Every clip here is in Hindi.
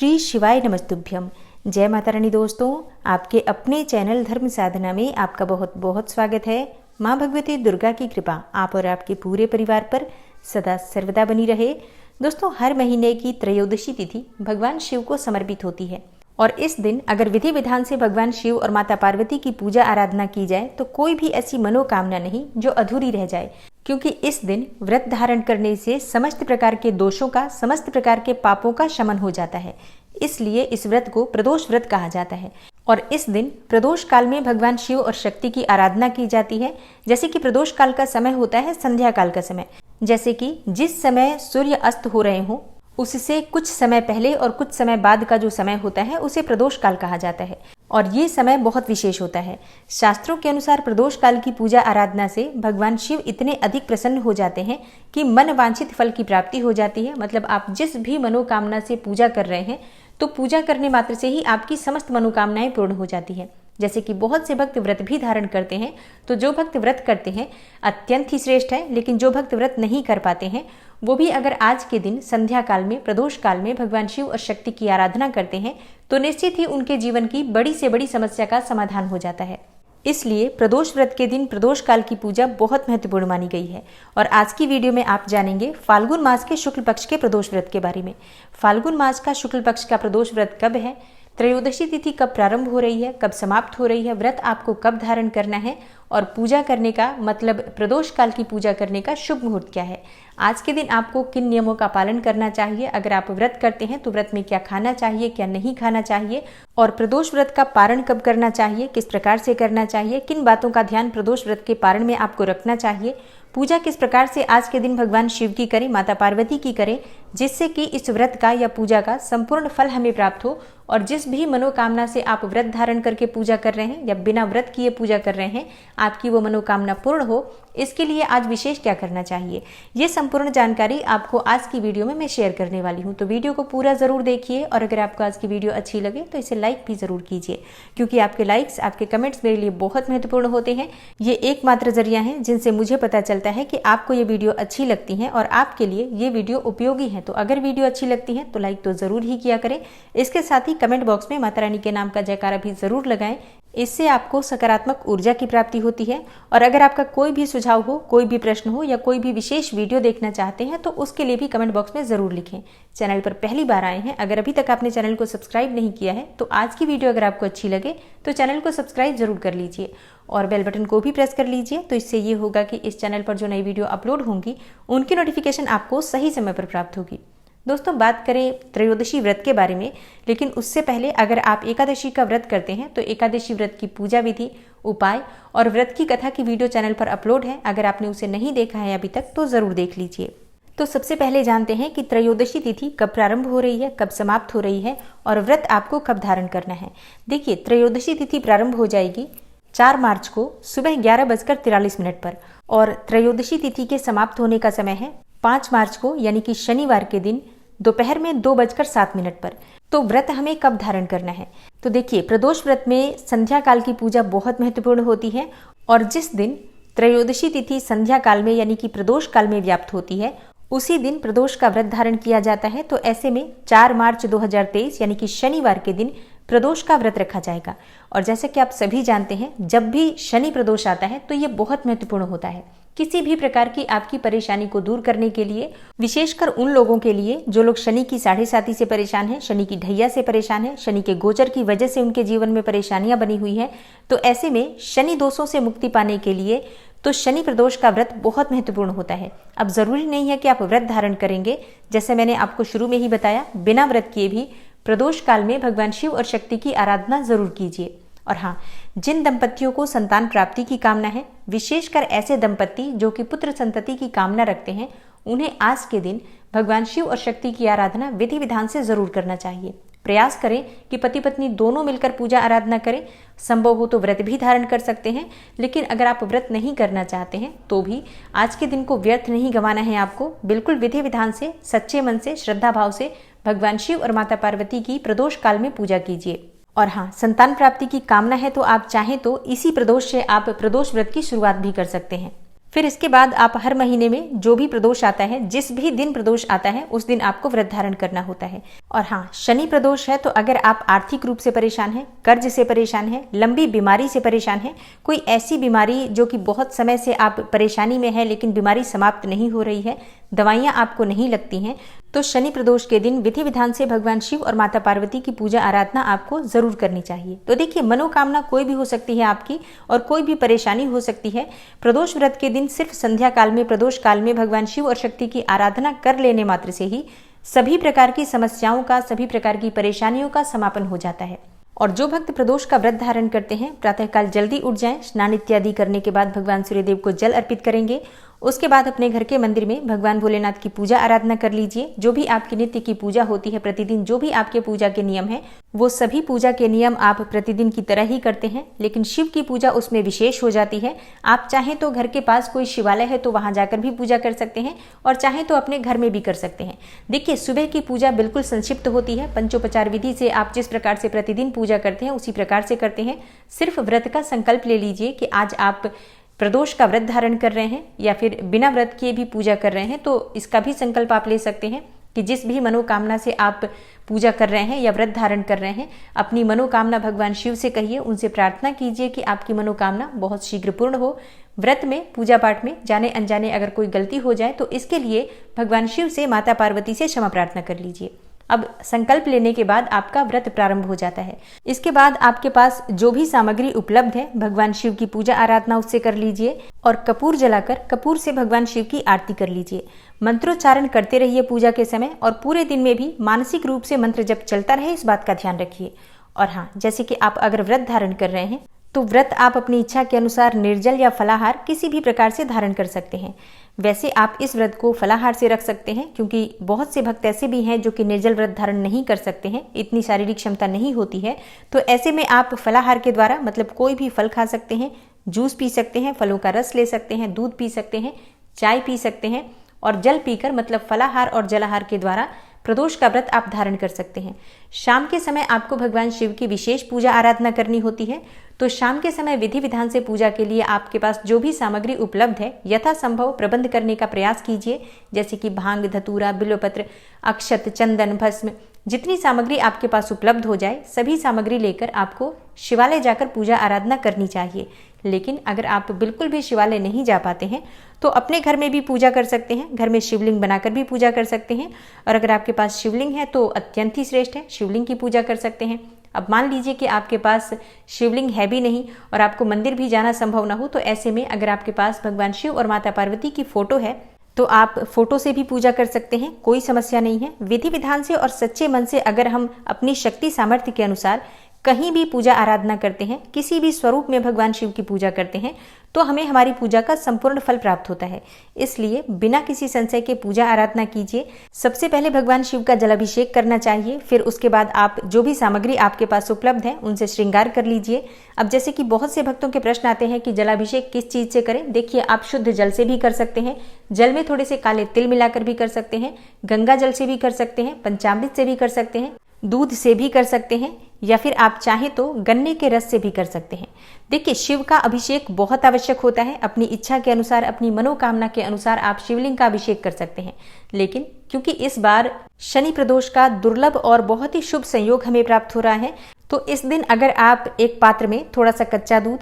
श्री शिवाय नमस्तुभ्यम। जय माता रानी। दोस्तों, आपके अपने चैनल धर्म साधना में आपका बहुत बहुत स्वागत है। माँ भगवती दुर्गा की कृपा आप और आपके पूरे परिवार पर सदा सर्वदा बनी रहे। दोस्तों, हर महीने की त्रयोदशी तिथि भगवान शिव को समर्पित होती है और इस दिन अगर विधि विधान से भगवान शिव और माता पार्वती की पूजा आराधना की जाए तो कोई भी ऐसी मनोकामना नहीं जो अधूरी रह जाए, क्योंकि इस दिन व्रत धारण करने से समस्त प्रकार के दोषों का, समस्त प्रकार के पापों का शमन हो जाता है। इसलिए इस व्रत को प्रदोष व्रत कहा जाता है और इस दिन प्रदोष काल में भगवान शिव और शक्ति की आराधना की जाती है। जैसे कि प्रदोष काल का समय होता है संध्या काल का समय, जैसे कि जिस समय सूर्य अस्त हो रहे हों उससे कुछ समय पहले और कुछ समय बाद का जो समय होता है उसे प्रदोष काल कहा जाता है और ये समय बहुत विशेष होता है। शास्त्रों के अनुसार प्रदोष काल की पूजा आराधना से भगवान शिव इतने अधिक प्रसन्न हो जाते हैं कि मन वांछित फल की प्राप्ति हो जाती है। मतलब आप जिस भी मनोकामना से पूजा कर रहे हैं तो पूजा करने मात्र से ही आपकी समस्त मनोकामनाएं पूर्ण हो जाती है। जैसे कि बहुत से भक्त व्रत भी धारण करते हैं, तो जो भक्त व्रत करते हैं अत्यंत ही श्रेष्ठ है, लेकिन जो भक्त व्रत नहीं कर पाते हैं वो भी अगर आज के दिन संध्या काल में, प्रदोष काल में भगवान शिव और शक्ति की आराधना करते हैं तो निश्चित ही उनके जीवन की बड़ी से बड़ी समस्या का समाधान हो जाता है। इसलिए प्रदोष व्रत के दिन प्रदोष काल की पूजा बहुत महत्वपूर्ण मानी गई है और आज की वीडियो में आप जानेंगे फाल्गुन मास के शुक्ल पक्ष के प्रदोष व्रत के बारे में। फाल्गुन मास का शुक्ल पक्ष का प्रदोष व्रत कब है, त्रयोदशी तिथि कब प्रारंभ हो रही है, कब समाप्त हो रही है, व्रत आपको कब धारण करना है और पूजा करने का मतलब प्रदोष काल की पूजा करने का शुभ मुहूर्त क्या है। आज के दिन आपको किन नियमों का पालन करना चाहिए, अगर आप व्रत करते हैं तो व्रत में क्या खाना चाहिए, क्या नहीं खाना चाहिए और प्रदोष व्रत का पारण कब करना चाहिए, किस प्रकार से करना चाहिए, किन बातों का ध्यान प्रदोष व्रत के पारण में आपको रखना चाहिए, पूजा किस प्रकार से आज के दिन भगवान शिव की करें, माता पार्वती की करें, जिससे कि इस व्रत का या पूजा का संपूर्ण फल हमें प्राप्त हो और जिस भी मनोकामना से आप व्रत धारण करके पूजा कर रहे हैं या बिना व्रत किए पूजा कर रहे हैं आपकी वो मनोकामना पूर्ण हो, इसके लिए आज विशेष क्या करना चाहिए, ये संपूर्ण जानकारी आपको आज की वीडियो में मैं शेयर करने वाली हूँ। तो वीडियो को पूरा जरूर देखिए और अगर आपको आज की वीडियो अच्छी लगे तो इसे लाइक भी जरूर कीजिए, क्योंकि आपके लाइक्स, आपके कमेंट्स मेरे लिए बहुत महत्वपूर्ण होते हैं। ये एकमात्र जरिया है जिनसे मुझे पता चलता है कि आपको ये वीडियो अच्छी लगती है और आपके लिए ये वीडियो उपयोगी है। तो अगर वीडियो अच्छी लगती है तो लाइक तो जरूर ही किया करें। इसके साथ ही कमेंट बॉक्स में माता रानी के नाम का जयकारा भी जरूर लगाएं, इससे आपको सकारात्मक ऊर्जा की प्राप्ति होती है। और अगर आपका कोई भी सुझाव हो, कोई भी प्रश्न हो या कोई भी विशेष वीडियो देखना चाहते हैं तो उसके लिए भी कमेंट बॉक्स में जरूर लिखें। चैनल पर पहली बार आए हैं, अगर अभी तक आपने चैनल को सब्सक्राइब नहीं किया है तो आज की वीडियो अगर आपको अच्छी लगे तो चैनल को सब्सक्राइब जरूर कर लीजिए और बेल बटन को भी प्रेस कर लीजिए। तो इससे ये होगा कि इस चैनल पर जो नई वीडियो अपलोड होंगी उनकी नोटिफिकेशन आपको सही समय पर प्राप्त होगी। दोस्तों, बात करें त्रयोदशी व्रत के बारे में, लेकिन उससे पहले अगर आप एकादशी का व्रत करते हैं तो एकादशी व्रत की पूजा विधि, उपाय और व्रत की कथा की वीडियो चैनल पर अपलोड है। अगर आपने उसे नहीं देखा है अभी तक तो जरूर देख लीजिए। तो सबसे पहले जानते हैं कि त्रयोदशी तिथि कब प्रारंभ हो रही है, कब समाप्त हो रही है और व्रत आपको कब धारण करना है। देखिए, त्रयोदशी तिथि प्रारंभ हो जाएगी 4 मार्च को सुबह 11:43 पर और त्रयोदशी तिथि के समाप्त होने का समय है 5 मार्च को, यानी कि शनिवार के दिन दोपहर में 2:07 पर। तो व्रत हमें कब धारण करना है, तो देखिए, प्रदोष व्रत में संध्या काल की पूजा बहुत महत्वपूर्ण होती है और जिस दिन त्रयोदशी तिथि संध्या काल में यानी कि प्रदोष काल में व्याप्त होती है उसी दिन प्रदोष का व्रत धारण किया जाता है। तो ऐसे में 4 मार्च 2023 यानी कि शनिवार के दिन प्रदोष का व्रत रखा जाएगा। और जैसे कि आप सभी जानते हैं, जब भी शनि प्रदोष आता है तो ये बहुत महत्वपूर्ण होता है किसी भी प्रकार की आपकी परेशानी को दूर करने के लिए, विशेषकर उन लोगों के लिए जो लोग शनि की 7.5 से परेशान हैं, शनि की ढैया से परेशान हैं, शनि के गोचर की वजह से उनके जीवन में परेशानियां बनी हुई हैं। तो ऐसे में शनि दोषों से मुक्ति पाने के लिए तो शनि प्रदोष का व्रत बहुत महत्वपूर्ण होता है। अब जरूरी नहीं है कि आप व्रत धारण करेंगे, जैसे मैंने आपको शुरू में ही बताया, बिना व्रत किए भी प्रदोष काल में भगवान शिव और शक्ति की आराधना जरूर कीजिए। और हाँ, जिन दंपतियों को संतान प्राप्ति की कामना है, विशेषकर ऐसे दंपति जो कि पुत्र संतति की कामना रखते हैं, उन्हें आज के दिन भगवान शिव और शक्ति की आराधना विधि विधान से जरूर करना चाहिए। प्रयास करें कि पति पत्नी दोनों मिलकर पूजा आराधना करें। संभव हो तो व्रत भी धारण कर सकते हैं, लेकिन अगर आप व्रत नहीं करना चाहते हैं तो भी आज के दिन को व्यर्थ नहीं गंवाना है। आपको बिल्कुल विधि विधान से, सच्चे मन से, श्रद्धा भाव से भगवान शिव और माता पार्वती की प्रदोष काल में पूजा कीजिए। और हाँ, संतान प्राप्ति की कामना है तो आप चाहें तो इसी प्रदोष से आप प्रदोष व्रत की शुरुआत भी कर सकते हैं। फिर इसके बाद आप हर महीने में जो भी प्रदोष आता है, जिस भी दिन प्रदोष आता है उस दिन आपको व्रत धारण करना होता है। और हाँ, शनि प्रदोष है तो अगर आप आर्थिक रूप से परेशान हैं, कर्ज से परेशान हैं, लंबी बीमारी से परेशान हैं, कोई ऐसी बीमारी जो कि बहुत समय से आप परेशानी में है लेकिन बीमारी समाप्त नहीं हो रही है, दवाइयां आपको नहीं लगती हैं, तो शनि प्रदोष के दिन विधि विधान से भगवान शिव और माता पार्वती की पूजा आराधना आपको जरूर करनी चाहिए। तो देखिए, मनोकामना कोई भी हो सकती है आपकी और कोई भी परेशानी हो सकती है। प्रदोष व्रत के दिन सिर्फ संध्या काल में, प्रदोष काल में भगवान शिव और शक्ति की आराधना कर लेने मात्र से ही सभी प्रकार की समस्याओं का, सभी प्रकार की परेशानियों का समापन हो जाता है। और जो भक्त प्रदोष का व्रत धारण करते हैं, प्रातःकाल जल्दी उठ जाएं, स्नान इत्यादि करने के बाद भगवान सूर्यदेव को जल अर्पित करेंगे। उसके बाद अपने घर के मंदिर में भगवान भोलेनाथ की पूजा आराधना कर लीजिए। जो भी आपकी नित्य की पूजा होती है, प्रतिदिन जो भी आपके पूजा के नियम है, वो सभी पूजा के नियम आप प्रतिदिन की तरह ही करते हैं, लेकिन शिव की पूजा उसमें विशेष हो जाती है। आप चाहें तो घर के पास कोई शिवालय है तो वहां जाकर भी पूजा कर सकते हैं और चाहें तो अपने घर में भी कर सकते हैं। देखिए, सुबह की पूजा बिल्कुल संक्षिप्त होती है। पंचोपचार विधि से आप जिस प्रकार से प्रतिदिन पूजा करते हैं उसी प्रकार से करते हैं। सिर्फ व्रत का संकल्प ले लीजिए कि आज आप प्रदोष का व्रत धारण कर रहे हैं या फिर बिना व्रत किए भी पूजा कर रहे हैं, तो इसका भी संकल्प आप ले सकते हैं कि जिस भी मनोकामना से आप पूजा कर रहे हैं या व्रत धारण कर रहे हैं, अपनी मनोकामना भगवान शिव से कहिए, उनसे प्रार्थना कीजिए कि आपकी मनोकामना बहुत शीघ्र पूर्ण हो। व्रत में, पूजा पाठ में जाने अनजाने अगर कोई गलती हो जाए तो इसके लिए भगवान शिव से, माता पार्वती से क्षमा प्रार्थना कर लीजिए। अब संकल्प लेने के बाद आपका व्रत प्रारंभ हो जाता है। इसके बाद आपके पास जो भी सामग्री उपलब्ध है, भगवान शिव की पूजा आराधना उससे कर लीजिए और कपूर जलाकर कपूर से भगवान शिव की आरती कर लीजिए। मंत्रोच्चारण करते रहिए पूजा के समय और पूरे दिन में भी मानसिक रूप से मंत्र जप चलता रहे, इस बात का ध्यान रखिए। और हाँ, जैसे कि आप अगर व्रत धारण कर रहे हैं तो व्रत आप अपनी इच्छा के अनुसार निर्जल या फलाहार किसी भी प्रकार से धारण कर सकते हैं। वैसे आप इस व्रत को फलाहार से रख सकते हैं, क्योंकि बहुत से भक्त ऐसे भी हैं जो कि निर्जल व्रत धारण नहीं कर सकते हैं, इतनी शारीरिक क्षमता नहीं होती है। तो ऐसे में आप फलाहार के द्वारा, मतलब कोई भी फल खा सकते हैं, जूस पी सकते हैं, फलों का रस ले सकते हैं, दूध पी सकते हैं, चाय पी सकते हैं और जल पीकर, मतलब फलाहार और जलाहार के द्वारा प्रदोष का व्रत आप धारण कर सकते हैं। शाम के समय आपको भगवान शिव की विशेष पूजा आराधना करनी होती है, तो शाम के समय विधि विधान से पूजा के लिए आपके पास जो भी सामग्री उपलब्ध है यथासंभव प्रबंध करने का प्रयास कीजिए, जैसे कि भांग, धतूरा, बिल्वपत्र, अक्षत, चंदन, भस्म, जितनी सामग्री आपके पास उपलब्ध हो जाए सभी सामग्री लेकर आपको शिवालय जाकर पूजा आराधना करनी चाहिए। लेकिन अगर आप बिल्कुल भी शिवालय नहीं जा पाते हैं तो अपने घर में भी पूजा कर सकते हैं, घर में शिवलिंग बनाकर भी पूजा कर सकते हैं। और अगर आपके पास शिवलिंग है तो अत्यंत ही श्रेष्ठ है, शिवलिंग की पूजा कर सकते हैं। अब मान लीजिए कि आपके पास शिवलिंग है भी नहीं और आपको मंदिर भी जाना संभव ना हो, तो ऐसे में अगर आपके पास भगवान शिव और माता पार्वती की फोटो है तो आप फोटो से भी पूजा कर सकते हैं, कोई समस्या नहीं है। विधि विधान से और सच्चे मन से अगर हम अपनी शक्ति सामर्थ्य के अनुसार कहीं भी पूजा आराधना करते हैं, किसी भी स्वरूप में भगवान शिव की पूजा करते हैं, तो हमें हमारी पूजा का संपूर्ण फल प्राप्त होता है। इसलिए बिना किसी संशय के पूजा आराधना कीजिए। सबसे पहले भगवान शिव का जलाभिषेक करना चाहिए, फिर उसके बाद आप जो भी सामग्री आपके पास उपलब्ध है उनसे श्रृंगार कर लीजिए। अब जैसे कि बहुत से भक्तों के प्रश्न आते हैं कि जलाभिषेक किस चीज से करें, देखिए आप शुद्ध जल से भी कर सकते हैं, जल में थोड़े से काले तिल मिलाकर भी कर सकते हैं, गंगा जल से भी कर सकते हैं, पंचामृत से भी कर सकते हैं, दूध से भी कर सकते हैं, या फिर आप चाहें तो गन्ने के रस से भी कर सकते हैं। देखिए, शिव का अभिषेक बहुत आवश्यक होता है। अपनी इच्छा के अनुसार, अपनी मनोकामना के अनुसार आप शिवलिंग का अभिषेक कर सकते हैं। लेकिन क्योंकि इस बार शनि प्रदोष का दुर्लभ और बहुत ही शुभ संयोग हमें प्राप्त हो रहा है, तो इस दिन अगर आप एक पात्र में थोड़ा सा कच्चा दूध,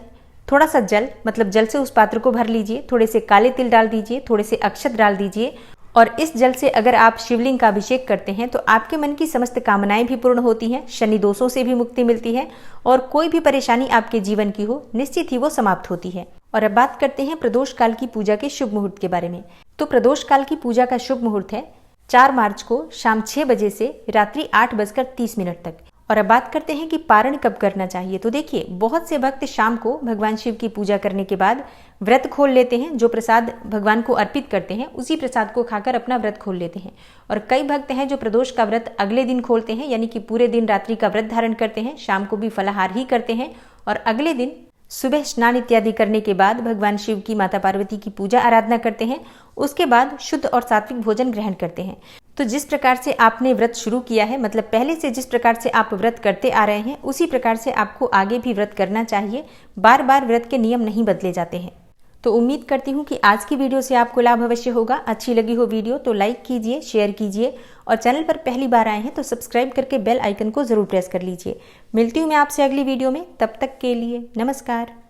थोड़ा सा जल, मतलब जल से उस पात्र को भर लीजिए, थोड़े से काले तिल डाल दीजिए, थोड़े से अक्षत डाल दीजिए और इस जल से अगर आप शिवलिंग का अभिषेक करते हैं तो आपके मन की समस्त कामनाएं भी पूर्ण होती हैं, शनि दोषों से भी मुक्ति मिलती है और कोई भी परेशानी आपके जीवन की हो निश्चित ही वो समाप्त होती है। और अब बात करते हैं प्रदोष काल की पूजा के शुभ मुहूर्त के बारे में। तो प्रदोष काल की पूजा का शुभ मुहूर्त है 4 मार्च को शाम 6 बजे से रात्रि 8:30 तक। और अब बात करते हैं कि पारण कब करना चाहिए। तो देखिए, बहुत से भक्त शाम को भगवान शिव की पूजा करने के बाद व्रत खोल लेते हैं, जो प्रसाद भगवान को अर्पित करते हैं उसी प्रसाद को खाकर अपना व्रत खोल लेते हैं। और कई भक्त हैं जो प्रदोष का व्रत अगले दिन खोलते हैं, यानी कि पूरे दिन रात्रि का व्रत धारण करते हैं, शाम को भी फलाहार ही करते हैं और अगले दिन सुबह स्नान इत्यादि करने के बाद भगवान शिव की, माता पार्वती की पूजा आराधना करते हैं। उसके बाद शुद्ध और सात्विक भोजन ग्रहण करते हैं। तो जिस प्रकार से आपने व्रत शुरू किया है, मतलब पहले से जिस प्रकार से आप व्रत करते आ रहे हैं उसी प्रकार से आपको आगे भी व्रत करना चाहिए। बार बार व्रत के नियम नहीं बदले जाते हैं। तो उम्मीद करती हूँ कि आज की वीडियो से आपको लाभ अवश्य होगा। अच्छी लगी हो वीडियो तो लाइक कीजिए, शेयर कीजिए और चैनल पर पहली बार आए हैं तो सब्सक्राइब करके बेल आइकन को जरूर प्रेस कर लीजिए। मिलती हूँ मैं आपसे अगली वीडियो में, तब तक के लिए नमस्कार।